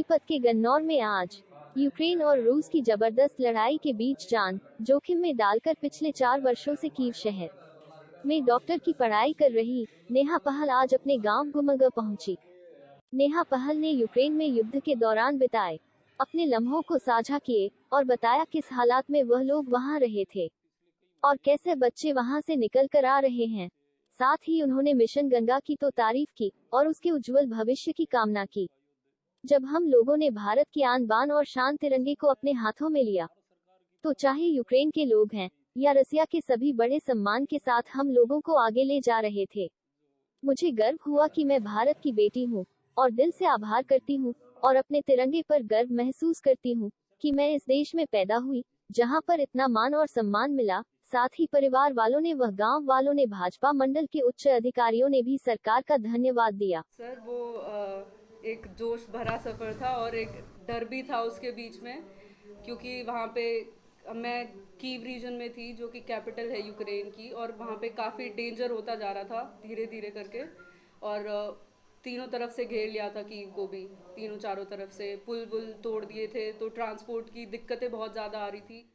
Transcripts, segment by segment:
सोनीपत के गन्नौर में आज यूक्रेन और रूस की जबरदस्त लड़ाई के बीच जान जोखिम में डालकर पिछले 4 वर्षों से कीव शहर में डॉक्टर की पढ़ाई कर रही नेहा पहल आज अपने गांव गुमगा पहुंची। नेहा पहल ने यूक्रेन में युद्ध के दौरान बिताए अपने लम्हों को साझा किए और बताया किस हालात में वह लोग वहां रहे थे और कैसे बच्चे वहां से निकल कर आ रहे हैं। साथ ही उन्होंने मिशन गंगा की तो तारीफ की और उसके उज्जवल भविष्य की कामना की। जब हम लोगों ने भारत की आन बान और शान तिरंगे को अपने हाथों में लिया, तो चाहे यूक्रेन के लोग हैं या रसिया के सभी बड़े सम्मान के साथ हम लोगों को आगे ले जा रहे थे। मुझे गर्व हुआ कि मैं भारत की बेटी हूँ और दिल से आभार करती हूँ और अपने तिरंगे पर गर्व महसूस करती हूँ कि मैं इस देश में पैदा हुई जहाँ पर इतना मान और सम्मान मिला। साथ ही परिवार वालों ने व गांव वालों ने भाजपा मंडल के उच्च अधिकारियों ने भी सरकार का धन्यवाद दिया। सर वो एक जोश भरा सफ़र था और एक डर भी था उसके बीच में, क्योंकि वहाँ पे मैं कीव रीजन में थी जो कि कैपिटल है यूक्रेन की, और वहाँ पे काफ़ी डेंजर होता जा रहा था धीरे धीरे करके। और तीनों तरफ से घेर लिया था कीव को भी, तीनों चारों तरफ से पुल वुल तोड़ दिए थे, तो ट्रांसपोर्ट की दिक्कतें बहुत ज़्यादा आ रही थी।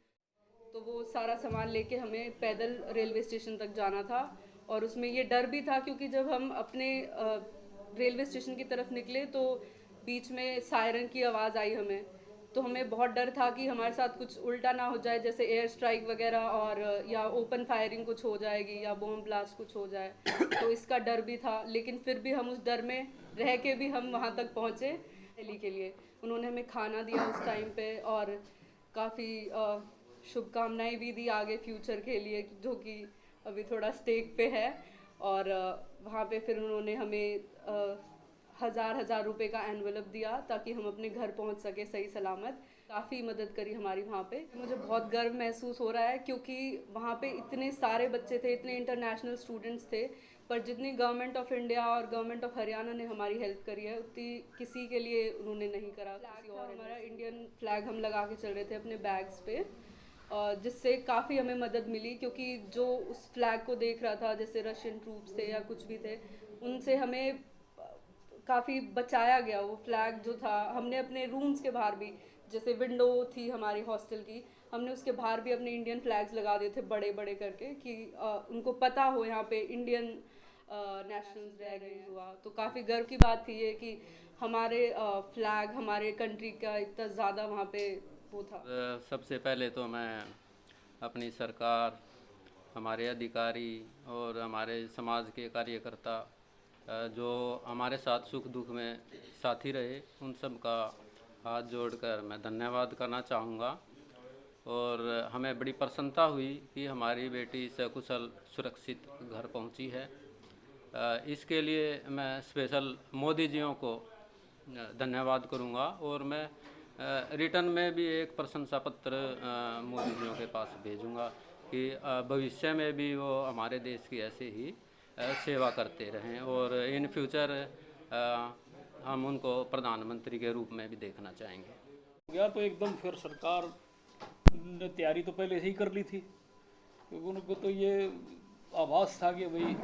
तो वो सारा सामान लेके हमें पैदल रेलवे स्टेशन तक जाना था। और उसमें ये डर भी था क्योंकि जब हम अपने रेलवे स्टेशन की तरफ निकले तो बीच में सायरन की आवाज़ आई हमें, तो हमें बहुत डर था कि हमारे साथ कुछ उल्टा ना हो जाए, जैसे एयर स्ट्राइक वगैरह, और या ओपन फायरिंग कुछ हो जाएगी या बॉम्ब ब्लास्ट कुछ हो जाए, तो इसका डर भी था। लेकिन फिर भी हम उस डर में रह के भी हम वहाँ तक पहुँचे दिल्ली के लिए। उन्होंने हमें खाना दिया उस टाइम पे और काफ़ी शुभकामनाएं भी दी आगे फ्यूचर के लिए, जो कि अभी थोड़ा स्टेक पे है। और वहाँ पे फिर उन्होंने हमें हज़ार हज़ार रुपए का एनवलप दिया ताकि हम अपने घर पहुँच सके सही सलामत। काफ़ी मदद करी हमारी वहाँ पे। मुझे बहुत गर्व महसूस हो रहा है क्योंकि वहाँ पे इतने सारे बच्चे थे, इतने इंटरनेशनल स्टूडेंट्स थे, पर जितनी गवर्नमेंट ऑफ इंडिया और गवर्नमेंट ऑफ हरियाणा ने हमारी हेल्प करी है उतनी किसी के लिए उन्होंने नहीं करा। किसी और हमारा इंडियन फ्लैग हम लगा के चल रहे थे अपने बैग्स पे, जिससे काफ़ी हमें मदद मिली, क्योंकि जो उस फ्लैग को देख रहा था, जैसे रशियन ट्रूप्स थे या कुछ भी थे, उनसे हमें काफ़ी बचाया गया। वो फ्लैग जो था, हमने अपने रूम्स के बाहर भी, जैसे विंडो थी हमारी हॉस्टल की, हमने उसके बाहर भी अपने इंडियन फ्लैग्स लगा दिए थे बड़े बड़े करके, कि उनको पता हो यहाँ पे इंडियन नेशनल फ्लैग यूज़ हुआ। तो काफ़ी गर्व की बात थी ये कि हमारे फ्लैग हमारे कंट्री का इतना ज़्यादा वहाँ पे वो था। सबसे पहले तो मैं अपनी सरकार, हमारे अधिकारी और हमारे समाज के कार्यकर्ता जो हमारे साथ सुख दुख में साथी रहे, उन सब का हाथ जोड़कर मैं धन्यवाद करना चाहूँगा। और हमें बड़ी प्रसन्नता हुई कि हमारी बेटी सकुशल सुरक्षित घर पहुँची है। इसके लिए मैं स्पेशल मोदी जियों को धन्यवाद करूँगा और मैं रिटर्न में भी एक प्रशंसा पत्र मोदी जियों के पास भेजूँगा कि भविष्य में भी वो हमारे देश की ऐसे ही सेवा करते रहें और इन फ्यूचर हम उनको प्रधानमंत्री के रूप में भी देखना चाहेंगे। गया तो एकदम फिर सरकार ने तैयारी तो पहले से ही कर ली थी, क्योंकि उनको तो ये आभास था कि भाई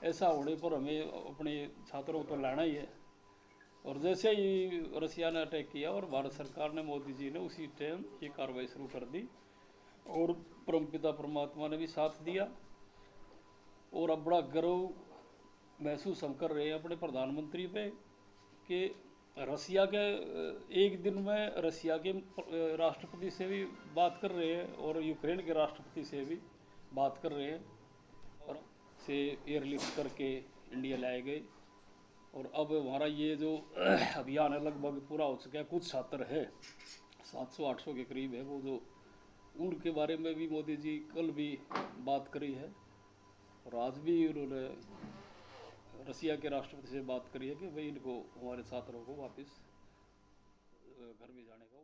ऐसा होने पर हमें अपने छात्रों को तो लाना ही है। और जैसे ही रसिया ने अटैक किया और भारत सरकार ने, मोदी जी ने उसी टाइम ये कार्रवाई शुरू कर दी और परमपिता परमात्मा ने भी साथ दिया। और अब बड़ा गर्व महसूस हम कर रहे हैं अपने प्रधानमंत्री पे कि रसिया के एक दिन में रसिया के राष्ट्रपति से भी बात कर रहे हैं और यूक्रेन के राष्ट्रपति से भी बात कर रहे हैं, और से एयरलिफ्ट करके इंडिया लाए गए। और अब हमारा ये जो अभियान है लगभग पूरा हो चुका है। कुछ छात्र है 700-800 के करीब है वो, जो उनके बारे में भी मोदी जी कल भी बात करी है और आज भी उन्होंने रसिया के राष्ट्रपति से बात करी है कि भाई इनको, हमारे छात्रों को वापस घर में जाने का